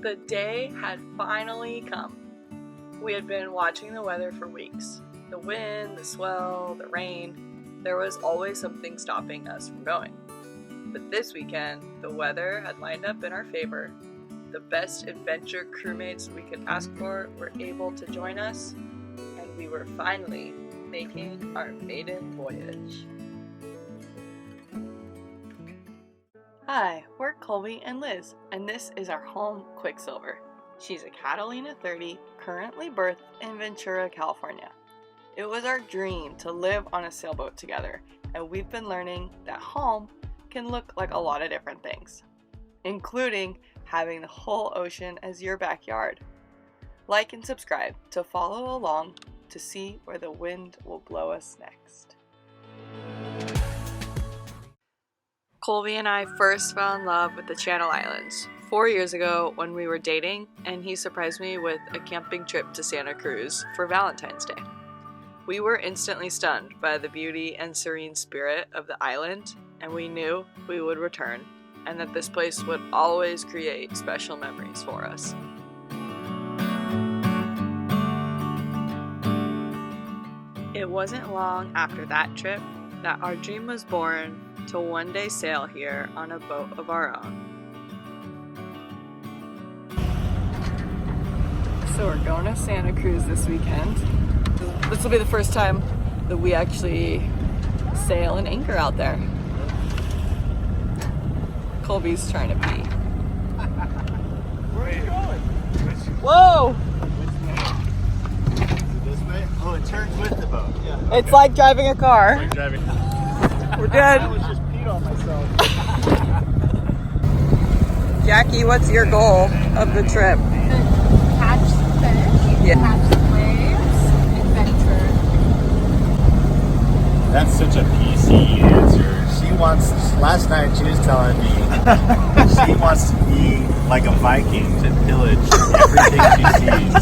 The day had finally come. We had been watching the weather for weeks. The wind, the swell, the rain. There was always something stopping us from going. But this weekend, the weather had lined up in our favor. The best adventure crewmates we could ask for were able to join us, and we were finally making our maiden voyage. Hi, we're Colby and Liz, and this is our home, Quicksilver. She's a Catalina 30, currently berthed in Ventura, California. It was our dream to live on a sailboat together, and we've been learning that home can look like a lot of different things, including having the whole ocean as your backyard. Like and subscribe to follow along to see where the wind will blow us next. Colby and I first fell in love with the Channel Islands 4 years ago when we were dating, and he surprised me with a camping trip to Santa Cruz for Valentine's Day. We were instantly stunned by the beauty and serene spirit of the island, and we knew we would return, and that this place would always create special memories for us. It wasn't long after that trip that our dream was born to one day sail here on a boat of our own. So we're going to Santa Cruz this weekend. This will be the first time that we actually sail and anchor out there. Colby's trying to pee. Where are you going? Whoa! Is it this way? Oh, it turns with the boat. Yeah. Okay. It's like driving a car. Like driving. We're good. I was just peed on myself. Jackie, what's your goal of the trip? Catch some fish, catch some waves, adventure. That's such a PC answer. She wants, last night she was telling me, she wants to be like a Viking to pillage everything she sees.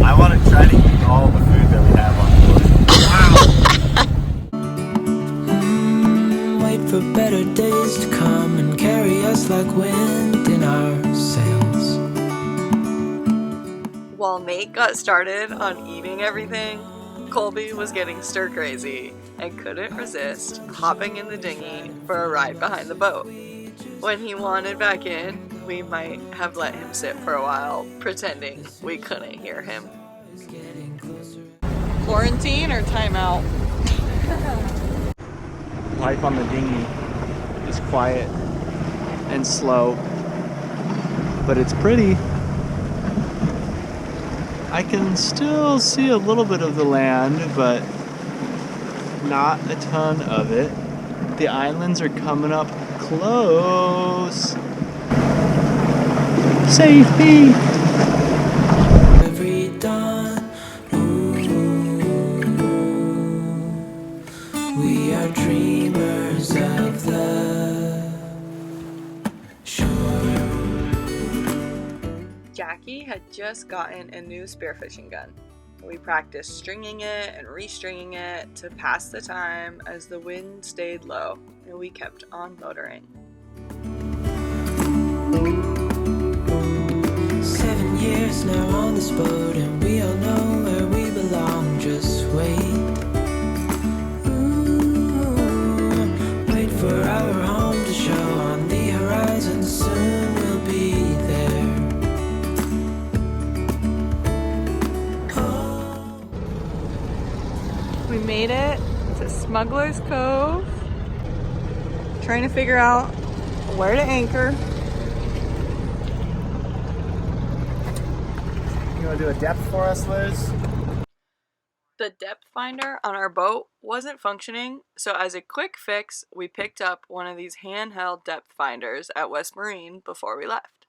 I want to try to eat all the food that we have on board. Wow! For better days to come and carry us like wind in our sails. While Nate got started on eating everything, Colby was getting stir crazy and couldn't resist hopping in the dinghy for a ride behind the boat. When he wanted back in, we might have let him sit for a while, pretending we couldn't hear him. Quarantine or timeout? Life on the dinghy is quiet and slow, but it's pretty. I can still see a little bit of the land, but not a ton of it. The islands are coming up close. Safety! Every dawn, we are dreamers of the shore. Jackie had just gotten a new spearfishing gun. We practiced stringing it and restringing it to pass the time as the wind stayed low and we kept on motoring. 7 years now on this boat, and we all know where we belong. Just wait. Wait for our home to show on the horizon. Soon we'll be there. We made it to Smuggler's Cove, trying to figure out where to anchor. You want to do a depth for us, Liz? The depth finder on our boat wasn't functioning, so as a quick fix, we picked up one of these handheld depth finders at West Marine before we left.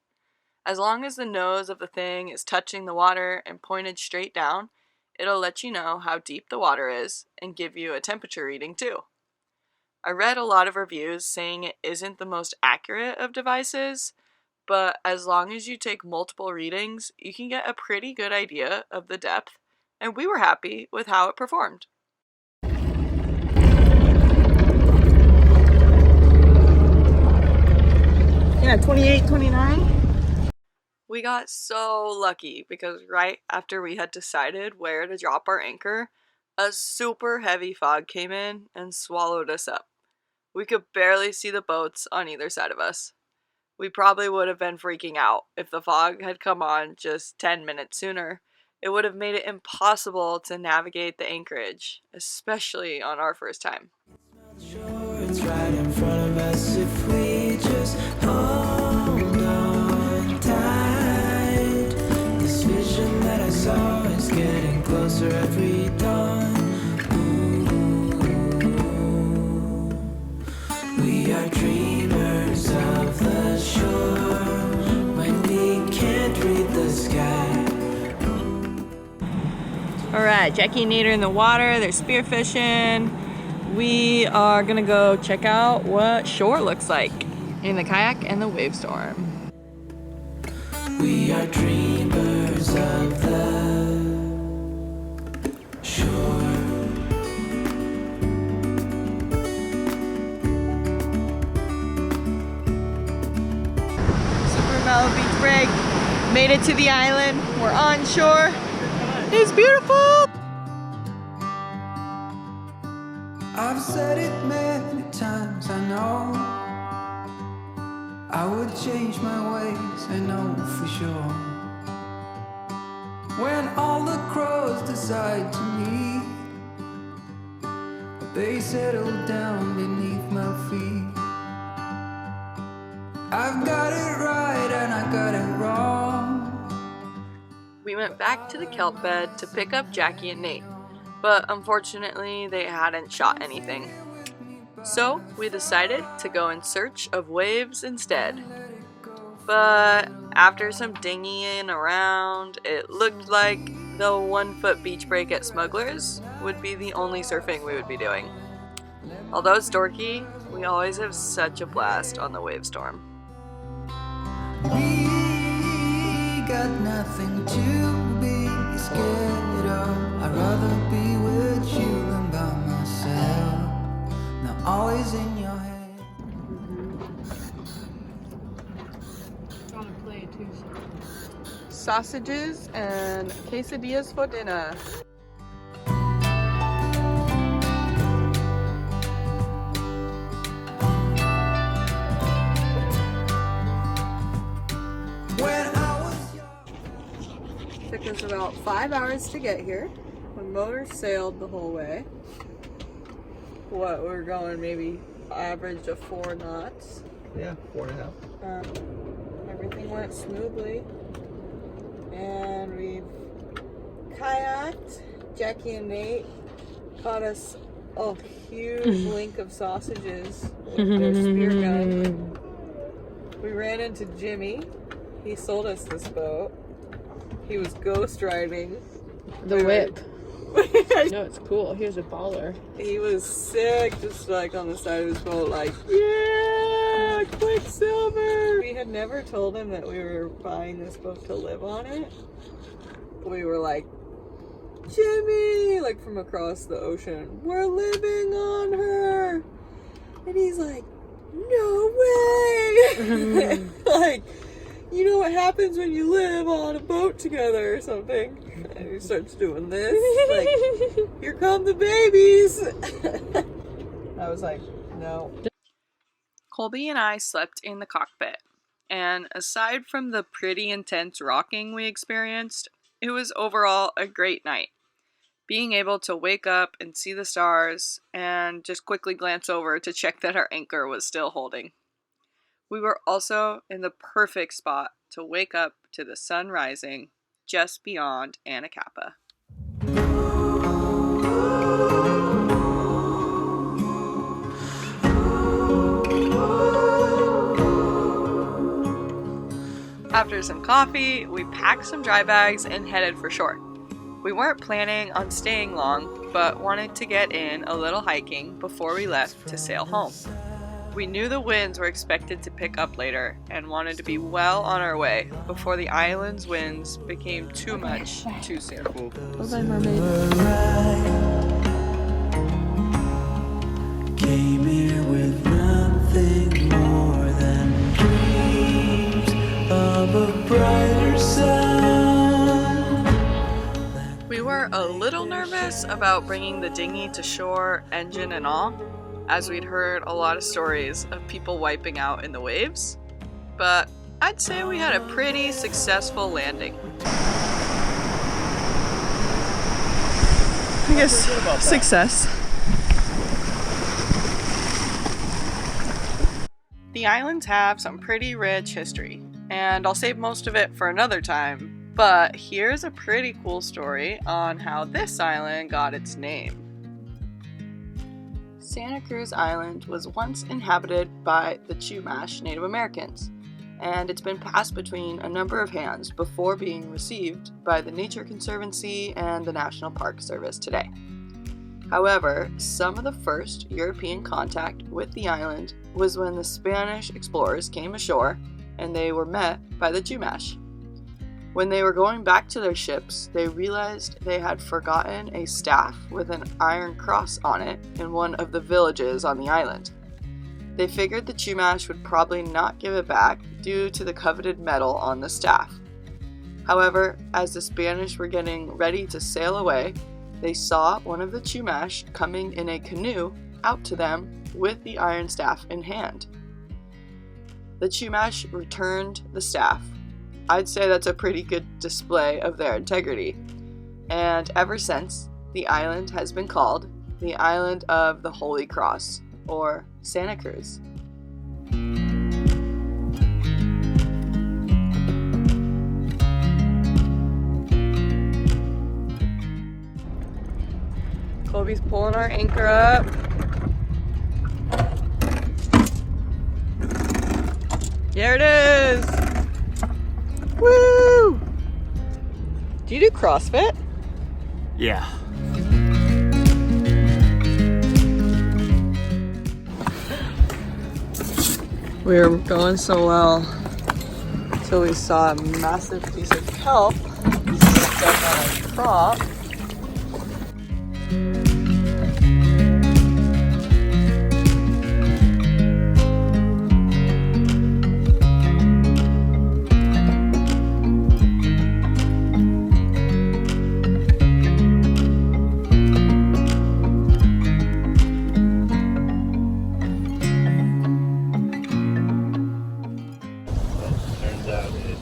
As long as the nose of the thing is touching the water and pointed straight down, it'll let you know how deep the water is and give you a temperature reading too. I read a lot of reviews saying it isn't the most accurate of devices, but as long as you take multiple readings, you can get a pretty good idea of the depth, and we were happy with how it performed. Yeah, 28, 29. We got so lucky because right after we had decided where to drop our anchor, a super heavy fog came in and swallowed us up. We could barely see the boats on either side of us. We probably would have been freaking out if the fog had come on just 10 minutes sooner. It would have made it impossible to navigate the anchorage, especially on our first time. Sure, it's right in front of us if we just hold on tight. This vision that I saw is getting closer every dawn. Ooh, we are dreamers of the shore when we can't read the sky. Alright, Jackie and Nate are in the water, they're spearfishing. We are gonna go check out what shore looks like in the kayak and the wave storm. We are dreamers of the shore. Super mellow beach break. Made it to the island. We're on shore. It's beautiful! I've said it many times, I know I would change my ways, I know for sure. When all the crows decide to meet, they settle down beneath my feet. I've got it right and I got it wrong. We went back to the kelp bed to pick up Jackie and Nate, but unfortunately they hadn't shot anything. So we decided to go in search of waves instead. But after some dinghying around, it looked like the 1 foot beach break at Smuggler's would be the only surfing we would be doing. Although it's dorky, we always have such a blast on the wave storm. We got nothing to be scared of. I'd rather be with you than by myself. Now always in your head. On a play too. Sausages and quesadillas for dinner. Took us about 5 hours to get here. The motor sailed the whole way. What, we're going maybe average of 4 knots. Yeah, 4.5. Everything went smoothly. And we've kayaked. Jackie and Nate caught us a huge link of sausages with their spear gun. We ran into Jimmy. He sold us this boat. He was ghost riding The whip. No, it's cool. Here's a baller. He was sick, just like on the side of his boat, like, yeah, Quicksilver. We had never told him that we were buying this boat to live on it. We were like, Jimmy, like from across the ocean, we're living on her. And he's like, no way. Like, you know what happens when you live on a boat together or something? And he starts doing this, like, here come the babies. I was like, no. Colby and I slept in the cockpit, and aside from the pretty intense rocking we experienced, it was overall a great night. Being able to wake up and see the stars and just quickly glance over to check that our anchor was still holding. We were also in the perfect spot to wake up to the sun rising just beyond Anacapa. After some coffee, we packed some dry bags and headed for shore. We weren't planning on staying long, but wanted to get in a little hiking before we left to sail home. We knew the winds were expected to pick up later and wanted to be well on our way before the island's winds became too much too soon. Bye-bye, mermaid. Came here with nothing more than dreams of a brighter nervous about bringing the dinghy to shore, engine and all, as we'd heard a lot of stories of people wiping out in the waves, but I'd say we had a pretty successful landing. I guess success. The islands have some pretty rich history, and I'll save most of it for another time, but here's a pretty cool story on how this island got its name. Santa Cruz Island was once inhabited by the Chumash Native Americans, and it's been passed between a number of hands before being received by the Nature Conservancy and the National Park Service today. However, some of the first European contact with the island was when the Spanish explorers came ashore and they were met by the Chumash. When they were going back to their ships, they realized they had forgotten a staff with an iron cross on it in one of the villages on the island. They figured the Chumash would probably not give it back due to the coveted metal on the staff. However, as the Spanish were getting ready to sail away, they saw one of the Chumash coming in a canoe out to them with the iron staff in hand. The Chumash returned the staff. I'd say that's a pretty good display of their integrity. And ever since, the island has been called the Island of the Holy Cross, or Santa Cruz. Kobe's pulling our anchor up. There it is! Woo! Do you do CrossFit? Yeah. We were going so well until we saw a massive piece of kelp stuck on a prop.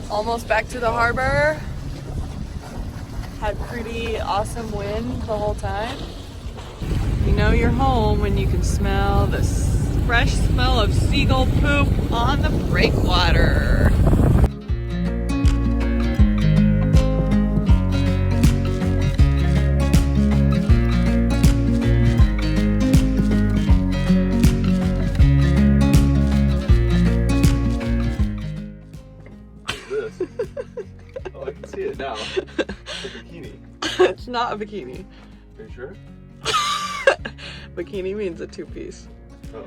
Almost back to the harbor. Had pretty awesome wind the whole time. You know you're home when you can smell the fresh smell of seagull poop on the breakwater. Oh, I can see it now. It's a bikini. It's not a bikini. Are you sure? Bikini means a two-piece. Oh.